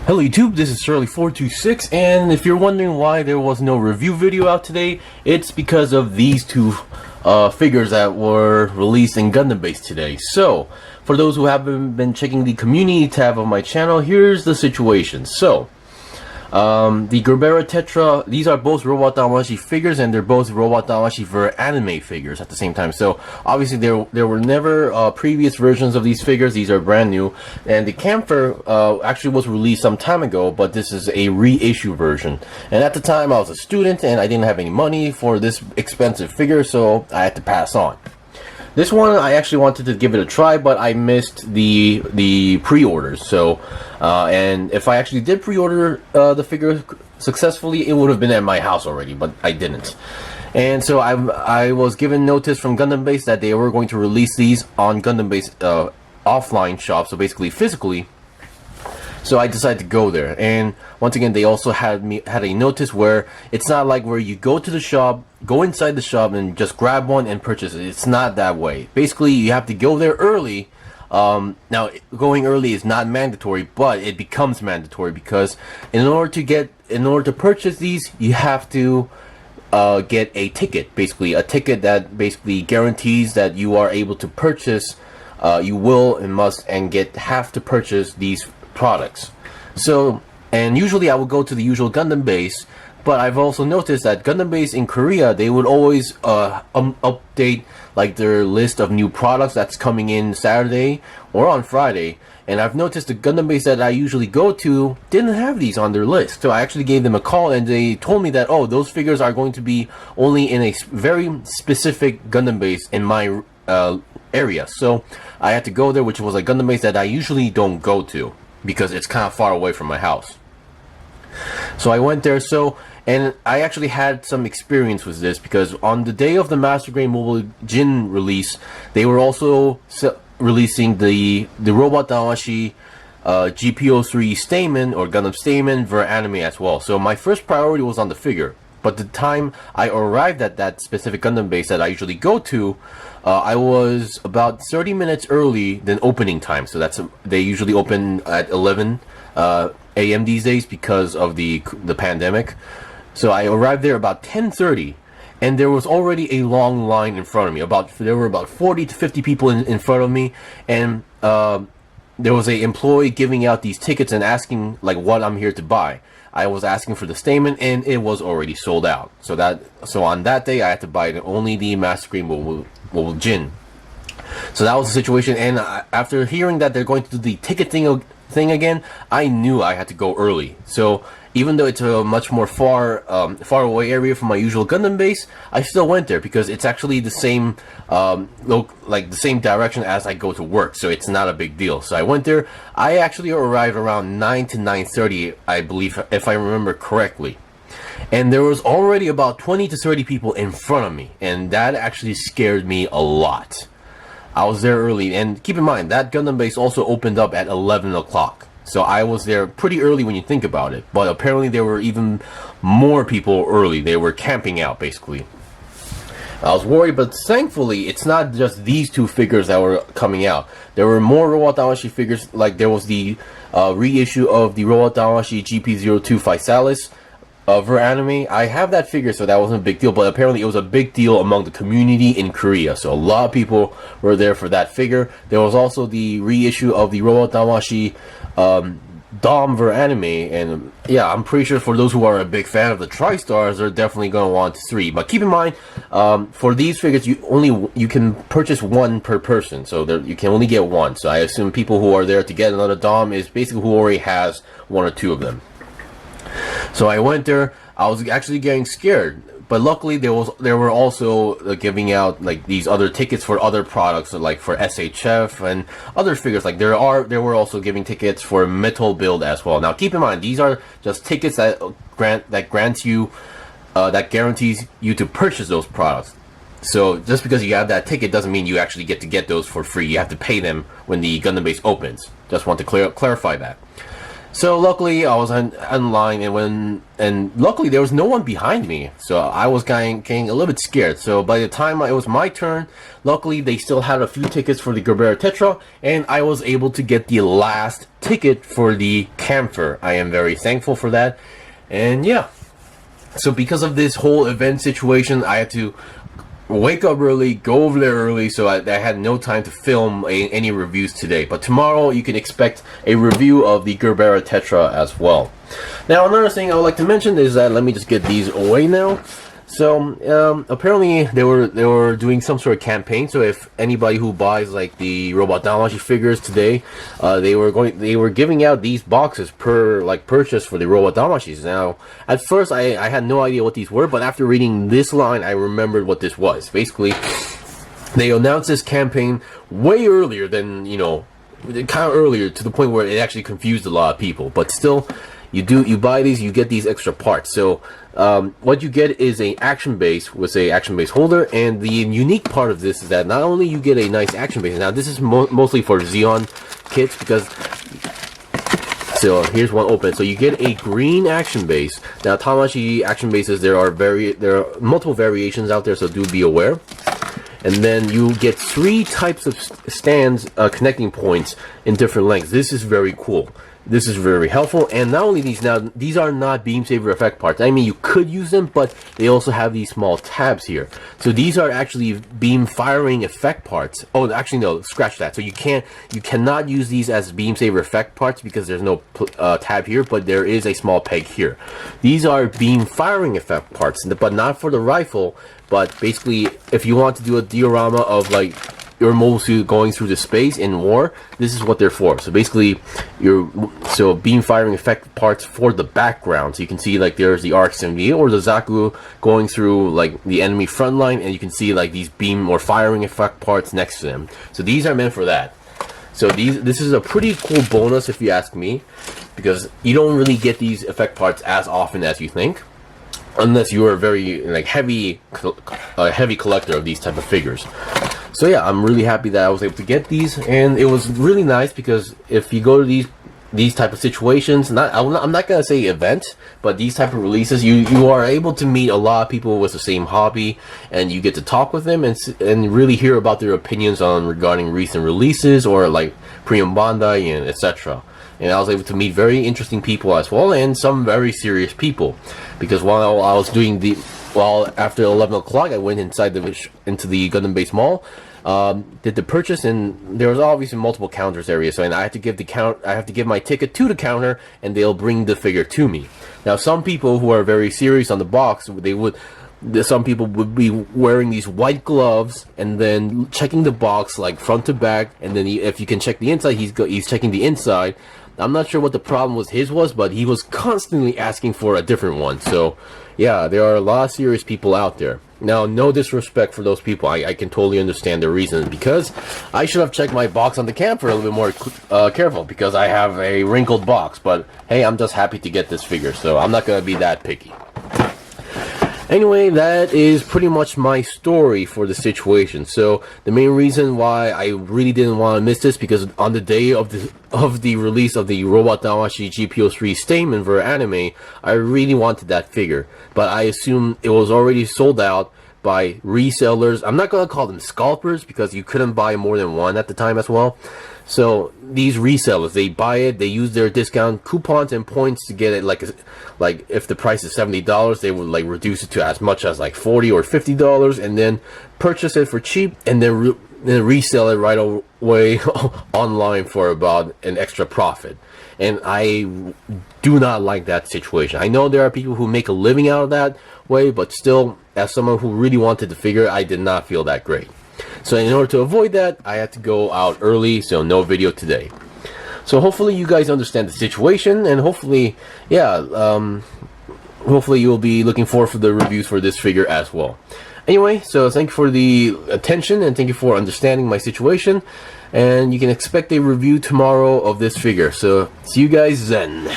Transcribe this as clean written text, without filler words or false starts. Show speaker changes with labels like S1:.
S1: Hello YouTube, this is Shirley426, and if you're wondering why there was no review video out today, it's because of these two figures that were released in Gundam Base today. So, for those who haven't been checking the community tab of my channel, here's the situation. So, the Gerbera Tetra, these are both Robot Damashii figures, and they're both Robot Damashii anime figures at the same time. So obviously there were never previous versions of these figures. These are brand new, and the Kampfer actually was released some time ago, but this is a reissue version. And at the time I was a student and I didn't have any money for this expensive figure, so I had to pass on. This one, I actually wanted to give it a try, but I missed the pre-orders. So, and if I actually did pre-order the figure successfully, it would have been at my house already, but I didn't. And so I was given notice from Gundam Base that they were going to release these on Gundam Base offline shop, so basically physically. So I decided to go there, and once again they also had a notice where it's not like where you go to the shop, go inside the shop and just grab one and purchase it. It's not that way. Basically you have to go there early. Now going early is not mandatory, but it becomes mandatory because in order to purchase these, you have to get a ticket, basically a ticket that basically guarantees that you are able to purchase. You will and must and have to purchase these products. So, and usually I would go to the usual Gundam Base, but I've also noticed that Gundam Base in Korea, they would always update like their list of new products that's coming in Saturday or on Friday, and I've noticed the Gundam Base that I usually go to didn't have these on their list. So I actually gave them a call and they told me that, oh, those figures are going to be only in a very specific Gundam Base in my area. So I had to go there, which was a Gundam Base that I usually don't go to because it's kind of far away from my house. So I went there, and I actually had some experience with this because on the day of the Master Grade Mobile Jin release, they were also releasing the Robot Damashii GPO3 Stamen or Gundam Stamen anime as well. So my first priority was on the figure, but the time I arrived at that specific Gundam Base that I usually go to, I was about 30 minutes early than opening time. So they usually open at 11 a.m. these days because of the pandemic. So I arrived there about 10:30, and there was already a long line in front of me. There were about 40 to 50 people in front of me, and there was an employee giving out these tickets and asking like what I'm here to buy. I was asking for the Stamen, and it was already sold out. So on that day, I had to buy only the Master Grade Mobile Jin. So that was the situation, and after hearing that they're going to do the ticket thing again, I knew I had to go early. So even though it's a much more far away area from my usual Gundam Base, I still went there because it's actually the same like the same direction as I go to work, so it's not a big deal. So I went there. I actually arrived around 9 to 9:30, I believe, if I remember correctly. And there was already about 20 to 30 people in front of me, and that actually scared me a lot. I was there early, and keep in mind that Gundam Base also opened up at 11 o'clock. So I was there pretty early when you think about it, but apparently there were even more people early. They were camping out, basically. I was worried, but thankfully it's not just these two figures that were coming out. There were more Robot Damashii figures, like there was the reissue of the Robot Damashii GP02 Physalis anime. I have that figure, so that wasn't a big deal, but apparently it was a big deal among the community in Korea, so a lot of people were there for that figure. There was also the reissue of the Robot Damashii Dom anime, and yeah, I'm pretty sure for those who are a big fan of the TriStars, they're definitely going to want 3. But keep in mind, for these figures, you can purchase one per person, so you can only get one. So I assume people who are there to get another Dom is basically who already has 1 or 2 of them. So I went there. I was actually getting scared, but luckily they were also giving out like these other tickets for other products, like for SHF and other figures. Like they were also giving tickets for Metal Build as well. Now keep in mind, these are just tickets that guarantees you to purchase those products. So just because you have that ticket doesn't mean you actually get those for free. You have to pay them when the Gundam Base opens. Just want to clarify that. So luckily I was online, and luckily there was no one behind me, so I was getting a little bit scared. So by the time it was my turn, luckily they still had a few tickets for the Gerbera Tetra, and I was able to get the last ticket for the Kampfer. I am very thankful for that. And yeah, so because of this whole event situation, I had to wake up early, go over there early, so I had no time to film any reviews today. But tomorrow you can expect a review of the Gerbera Tetra as well. Now another thing I would like to mention is that, let me just get these away now. So apparently they were doing some sort of campaign. So if anybody who buys like the Robot Damashii figures today, they were giving out these boxes per purchase for the Robot Damashis. Now at first I had no idea what these were, but after reading this line I remembered what this was. Basically, they announced this campaign way earlier than, you know, kind of earlier, to the point where it actually confused a lot of people. But still, you buy these, you get these extra parts. So what you get is a action base with a action base holder, and the unique part of this is that not only you get a nice action base. Now this is mostly for Xeon kits, because so here's one open. So you get a green action base. Now Tamashii action bases, there are multiple variations out there, so do be aware. And then you get 3 types of stands, connecting points in different lengths. This is very cool. This is very helpful. And not only these, now these are not beam saver effect parts. I mean, you could use them, but they also have these small tabs here. So these are actually beam firing effect parts. Oh, actually no, scratch that. So you cannot use these as beam saver effect parts because there's no tab here, but there is a small peg here. These are beam firing effect parts, but not for the rifle. But basically, if you want to do a diorama of like your mobile suit going through the space in war, this is what they're for. So basically, so beam firing effect parts for the background. So you can see like there's the RX-78 or the Zaku going through like the enemy front line, and you can see like these beam or firing effect parts next to them. So these are meant for that. So this is a pretty cool bonus if you ask me, because you don't really get these effect parts as often as you think, unless you are a very like heavy collector of these type of figures. So yeah, I'm really happy that I was able to get these, and it was really nice because if you go to these type of situations, I'm not gonna say event, but these type of releases, you are able to meet a lot of people with the same hobby, and you get to talk with them and really hear about their opinions on regarding recent releases or like Premium Bandai and etc. And I was able to meet very interesting people as well, and some very serious people, because while I was doing after 11 o'clock, I went into the Gundam Base Mall, did the purchase, and there was obviously multiple counters area. So, and I have to give my ticket to the counter, and they'll bring the figure to me. Now, some people who are very serious on the box, some people would be wearing these white gloves and then checking the box like front to back, and then if you can check the inside, he's checking the inside. I'm not sure what the problem with his was, but he was constantly asking for a different one. So yeah, there are a lot of serious people out there. Now, no disrespect for those people, I can totally understand their reasons, because I should have checked my box on the Kampfer a little bit more careful, because I have a wrinkled box. But hey, I'm just happy to get this figure, so I'm not going to be that picky. Anyway, that is pretty much my story for the situation. So the main reason why I really didn't want to miss this, because on the day of the release of the Robot Damashii GPO3 statement for anime, I really wanted that figure, but I assume it was already sold out by resellers. I'm not going to call them scalpers, because you couldn't buy more than one at the time as well. So these resellers, they buy it, they use their discount coupons and points to get it, like if the price is $70, they would like reduce it to as much as like $40 or $50, and then purchase it for cheap, and then resell it right away online for about an extra profit. And I do not like that situation. I know there are people who make a living out of that way, but still, as someone who really wanted the figure, I did not feel that great. So in order to avoid that, I had to go out early, so no video today. So hopefully you guys understand the situation, and hopefully, yeah, hopefully you'll be looking forward for the reviews for this figure as well. Anyway, so thank you for the attention, and thank you for understanding my situation, and you can expect a review tomorrow of this figure. So see you guys then.